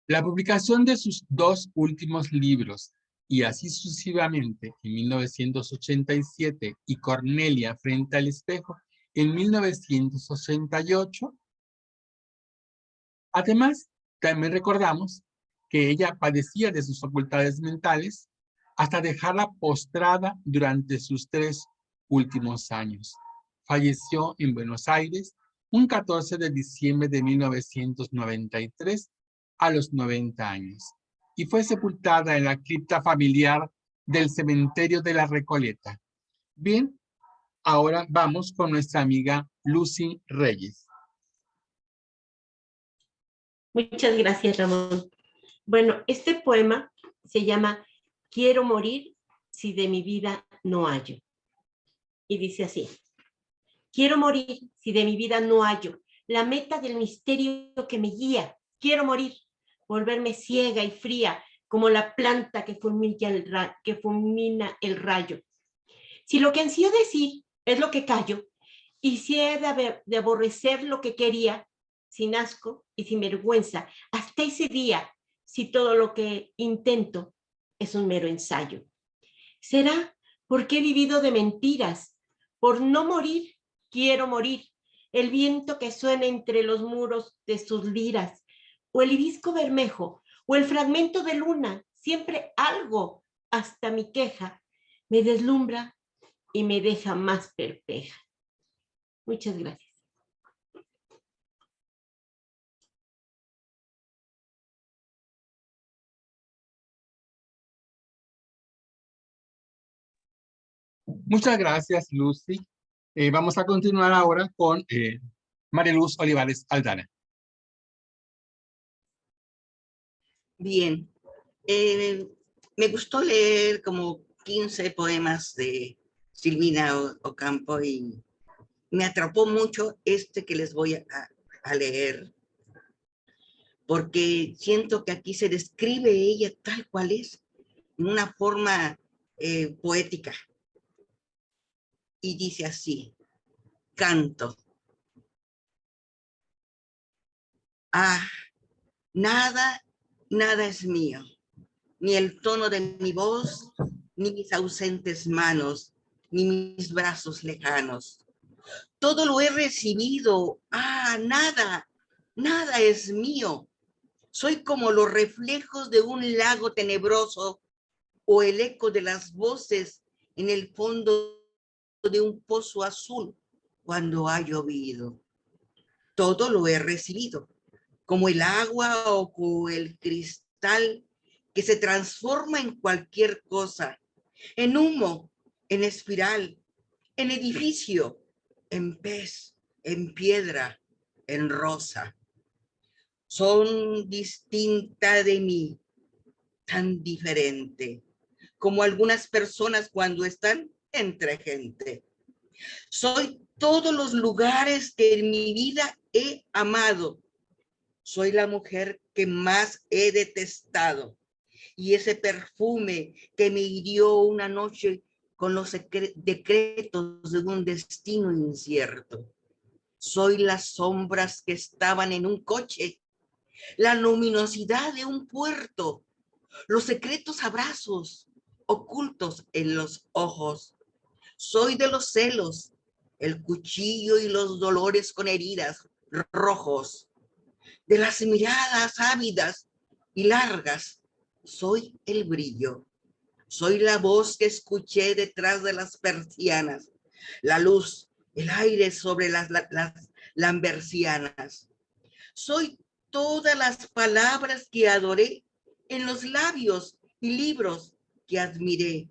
La publicación de sus dos últimos libros, y así sucesivamente, en 1987, y Cornelia frente al espejo, en 1988. Además, también recordamos que ella padecía de sus facultades mentales hasta dejarla postrada durante sus 3 últimos años. Falleció en Buenos Aires un 14 de diciembre de 1993 a los 90 años y fue sepultada en la cripta familiar del cementerio de la Recoleta. Bien, ahora vamos con nuestra amiga Lucy Reyes. Muchas gracias, Ramón. Bueno, este poema se llama Quiero morir si de mi vida no hallo. Y dice así. Quiero morir si de mi vida no hallo la meta del misterio que me guía. Quiero morir, volverme ciega y fría como la planta que fulmina el rayo. Si lo que ansío decir es lo que callo, y si he de aborrecer lo que quería, sin asco y sin vergüenza, hasta ese día, si todo lo que intento es un mero ensayo. ¿Será porque he vivido de mentiras? Por no morir, quiero morir. El viento que suena entre los muros de sus liras, o el hibisco bermejo, o el fragmento de luna, siempre algo, hasta mi queja, me deslumbra y me deja más perpleja. Muchas gracias. Muchas gracias, Lucy. Vamos a continuar ahora con María Luz Olivares Aldana. Bien, me gustó leer como 15 poemas de Silvina Ocampo y me atrapó mucho este que les voy a leer, porque siento que aquí se describe ella tal cual es, en una forma poética. Y dice así: canto. Ah, nada es mío, ni el tono de mi voz, ni mis ausentes manos, ni mis brazos lejanos. Todo lo he recibido. Ah, nada es mío. Soy como los reflejos de un lago tenebroso o el eco de las voces en el fondo de un pozo azul cuando ha llovido. Todo lo he recibido, como el agua o como el cristal que se transforma en cualquier cosa, en humo, en espiral, en edificio, en pez, en piedra, en rosa. Son distinta de mí, tan diferente, como algunas personas cuando están entre gente. Soy todos los lugares que en mi vida he amado. Soy la mujer que más he detestado. Y ese perfume que me hirió una noche con los decretos de un destino incierto. Soy las sombras que estaban en un coche, la luminosidad de un puerto, los secretos abrazos ocultos en los ojos. Soy de los celos, el cuchillo y los dolores con heridas rojos, de las miradas ávidas y largas. Soy el brillo. Soy la voz que escuché detrás de las persianas, la luz, el aire sobre las lambercianas. Soy todas las palabras que adoré en los labios y libros que admiré.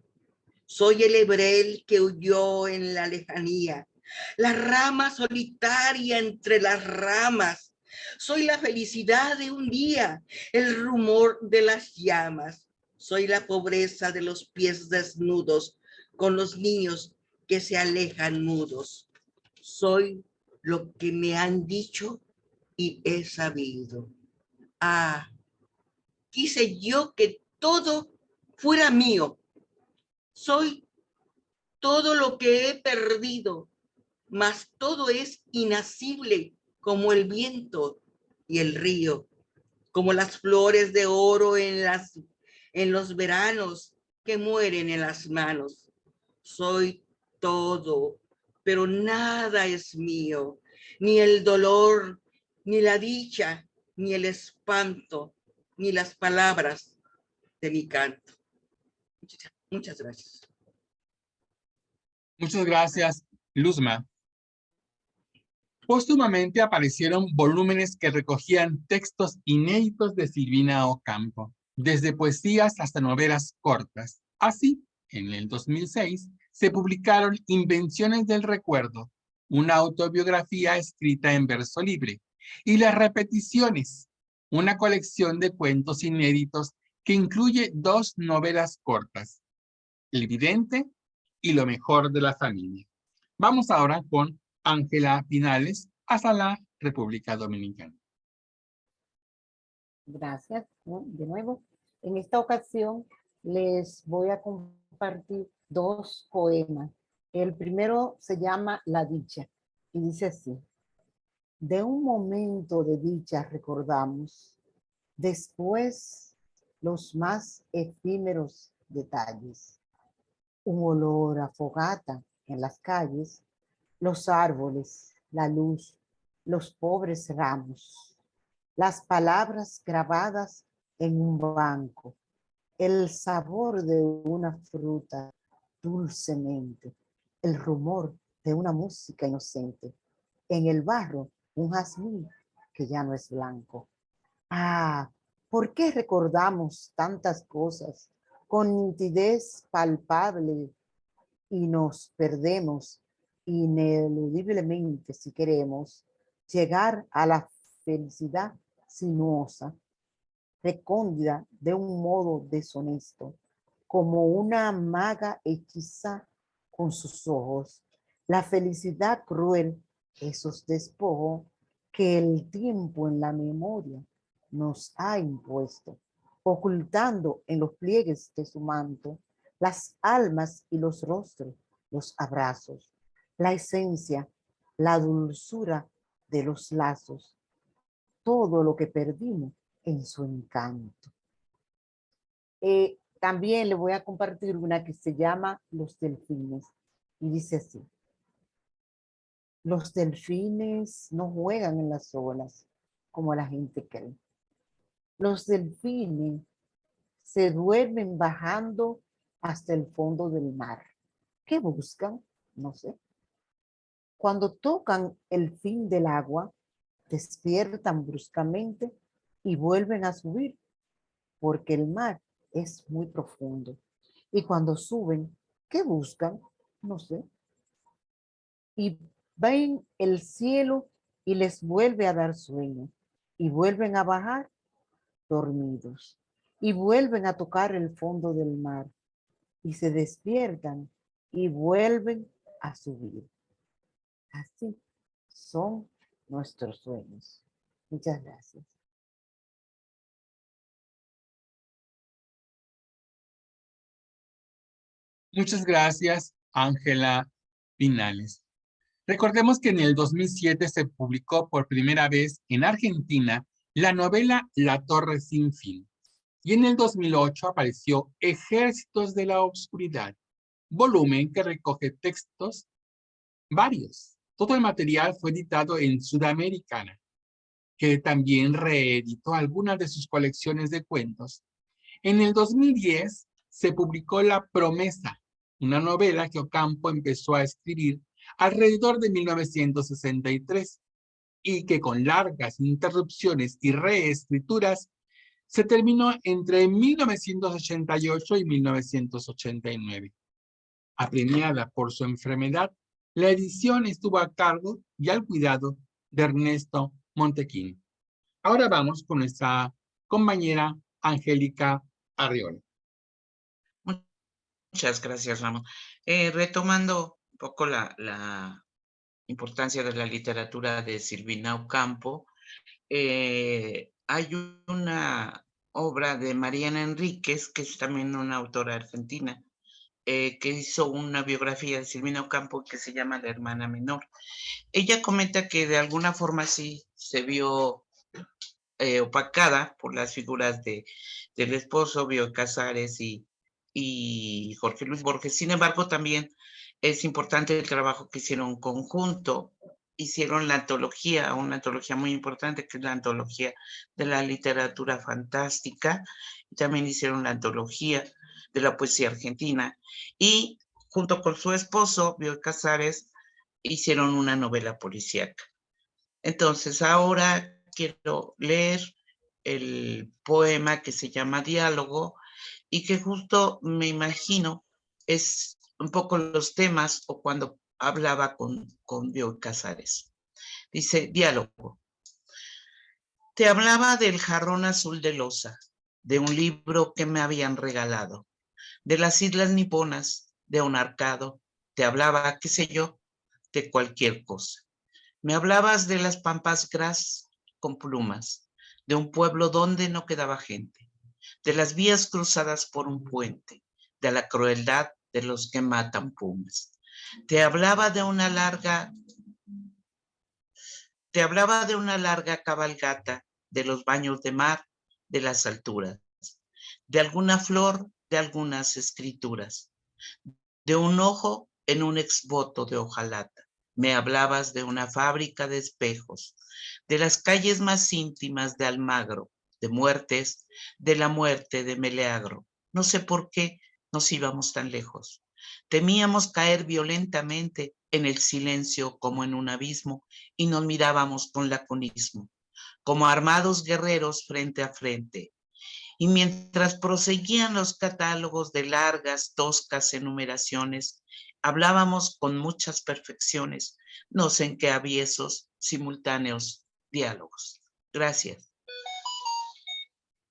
Soy el hebrel que huyó en la lejanía, la rama solitaria entre las ramas. Soy la felicidad de un día, el rumor de las llamas. Soy la pobreza de los pies desnudos con los niños que se alejan mudos. Soy lo que me han dicho y he sabido. Ah, quise yo que todo fuera mío. Soy todo lo que he perdido, mas todo es inacible como el viento y el río, como las flores de oro en los veranos que mueren en las manos. Soy todo, pero nada es mío, ni el dolor, ni la dicha, ni el espanto, ni las palabras de mi canto. Muchas gracias. Muchas gracias, Luzma. Póstumamente aparecieron volúmenes que recogían textos inéditos de Silvina Ocampo, desde poesías hasta novelas cortas. Así, en el 2006, se publicaron Invenciones del Recuerdo, una autobiografía escrita en verso libre, y Las Repeticiones, una colección de cuentos inéditos que incluye 2 novelas cortas, El Vidente y Lo Mejor de la Familia. Vamos ahora con Ángela Pinales hasta la República Dominicana. Gracias, ¿no? De nuevo. En esta ocasión les voy a compartir dos poemas. El primero se llama La dicha y dice así: de un momento de dicha recordamos, después los más efímeros detalles. Un olor a fogata en las calles, los árboles, la luz, los pobres ramos, las palabras grabadas en un banco, el sabor de una fruta dulcemente, el rumor de una música inocente, en el barro un jazmín que ya no es blanco. Ah, ¿por qué recordamos tantas cosas con nitidez palpable y nos perdemos ineludiblemente si queremos llegar a la felicidad sinuosa, recóndita de un modo deshonesto, como una maga hechiza con sus ojos? La felicidad cruel, esos despojos que el tiempo en la memoria nos ha impuesto, ocultando en los pliegues de su manto las almas y los rostros, los abrazos, la esencia, la dulzura de los lazos, todo lo que perdimos en su encanto. También le voy a compartir una que se llama Los delfines y dice así: los delfines no juegan en las olas como la gente cree. Los delfines se duermen bajando hasta el fondo del mar. ¿Qué buscan? No sé. Cuando tocan el fin del agua, despiertan bruscamente y vuelven a subir, porque el mar es muy profundo. Y cuando suben, ¿qué buscan? No sé. Y ven el cielo y les vuelve a dar sueño. Y vuelven a bajar dormidos. Y vuelven a tocar el fondo del mar. Y se despiertan y vuelven a subir. Así son nuestros sueños. Muchas gracias. Muchas gracias, Ángela Pinales. Recordemos que en el 2007 se publicó por primera vez en Argentina la novela La Torre Sin Fin. Y en el 2008 apareció Ejércitos de la Oscuridad, volumen que recoge textos varios. Todo el material fue editado en Sudamericana, que también reeditó algunas de sus colecciones de cuentos. En el 2010 se publicó La Promesa, una novela que Ocampo empezó a escribir alrededor de 1963 y que con largas interrupciones y reescrituras se terminó entre 1988 y 1989. Apremiada por su enfermedad, la edición estuvo a cargo y al cuidado de Ernesto Montequín. Ahora vamos con nuestra compañera Angélica Arriola. Muchas gracias, Ramón. Retomando un poco la importancia de la literatura de Silvina Ocampo, hay una obra de Mariana Enríquez, que es también una autora argentina, que hizo una biografía de Silvina Ocampo que se llama La hermana menor. Ella comenta que de alguna forma sí se vio opacada por las figuras del esposo, Bioy Casares y Jorge Luis Borges. Sin embargo, también es importante el trabajo que hicieron en conjunto. Hicieron la antología, una antología muy importante, que es la antología de la literatura fantástica, y también hicieron la antología de la poesía argentina, y junto con su esposo, Bioy Casares, hicieron una novela policíaca. Entonces, ahora quiero leer el poema que se llama Diálogo, y que justo me imagino es un poco los temas o cuando hablaba con Bioy Casares. Dice: Diálogo. Te hablaba del jarrón azul de loza, de un libro que me habían regalado, de las islas niponas, de un arcado. Te hablaba, qué sé yo, de cualquier cosa. Me hablabas de las pampas gras con plumas, de un pueblo donde no quedaba gente, de las vías cruzadas por un puente, de la crueldad de los que matan pumas. Te hablaba de una larga cabalgata, de los baños de mar, de las alturas, de alguna flor, de algunas escrituras, de un ojo en un exvoto de hojalata. Me hablabas de una fábrica de espejos, de las calles más íntimas de Almagro, de muertes, de la muerte de Meleagro. No sé por qué nos íbamos tan lejos. Temíamos caer violentamente en el silencio como en un abismo y nos mirábamos con laconismo, como armados guerreros frente a frente. Y mientras proseguían los catálogos de largas, toscas enumeraciones, hablábamos con muchas perfecciones, no sé en qué aviesos, simultáneos diálogos. Gracias.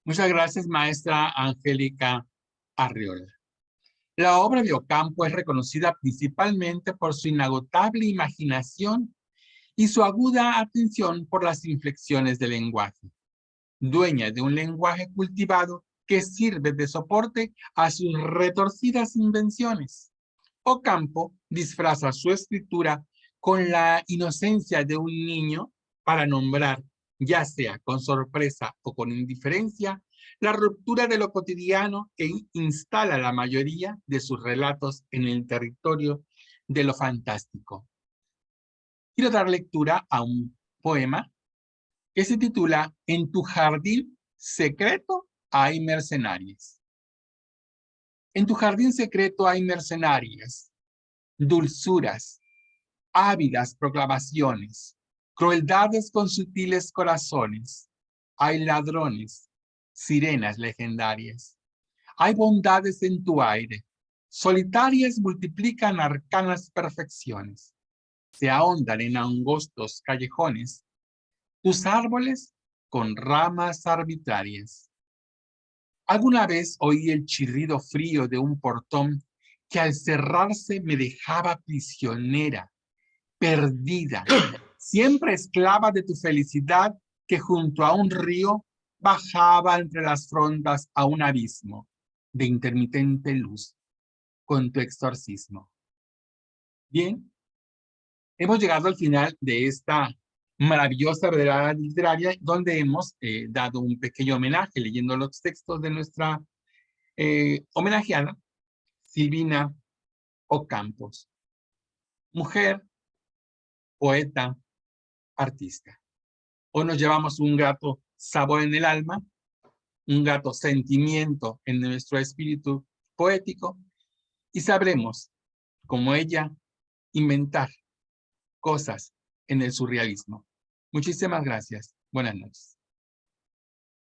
Muchas gracias, maestra Angélica Arriola. La obra de Ocampo es reconocida principalmente por su inagotable imaginación y su aguda atención por las inflexiones del lenguaje. Dueña de un lenguaje cultivado que sirve de soporte a sus retorcidas invenciones. Ocampo disfraza su escritura con la inocencia de un niño para nombrar, ya sea con sorpresa o con indiferencia, la ruptura de lo cotidiano que instala la mayoría de sus relatos en el territorio de lo fantástico. Quiero dar lectura a un poema que se titula En tu jardín secreto hay mercenarias. En tu jardín secreto hay mercenarias, dulzuras, ávidas proclamaciones, crueldades con sutiles corazones. Hay ladrones, sirenas legendarias. Hay bondades en tu aire, solitarias multiplican arcanas perfecciones. Se ahondan en angostos callejones, tus árboles con ramas arbitrarias. Alguna vez oí el chirrido frío de un portón que al cerrarse me dejaba prisionera, perdida, siempre esclava de tu felicidad que junto a un río bajaba entre las frondas a un abismo de intermitente luz con tu exorcismo. Bien, hemos llegado al final de esta maravillosa velada literaria donde hemos dado un pequeño homenaje leyendo los textos de nuestra homenajeada Silvina Ocampos, mujer, poeta, artista. Hoy nos llevamos un grato sabor en el alma, un grato sentimiento en nuestro espíritu poético y sabremos, como ella, inventar cosas en el surrealismo. Muchísimas gracias. Buenas noches.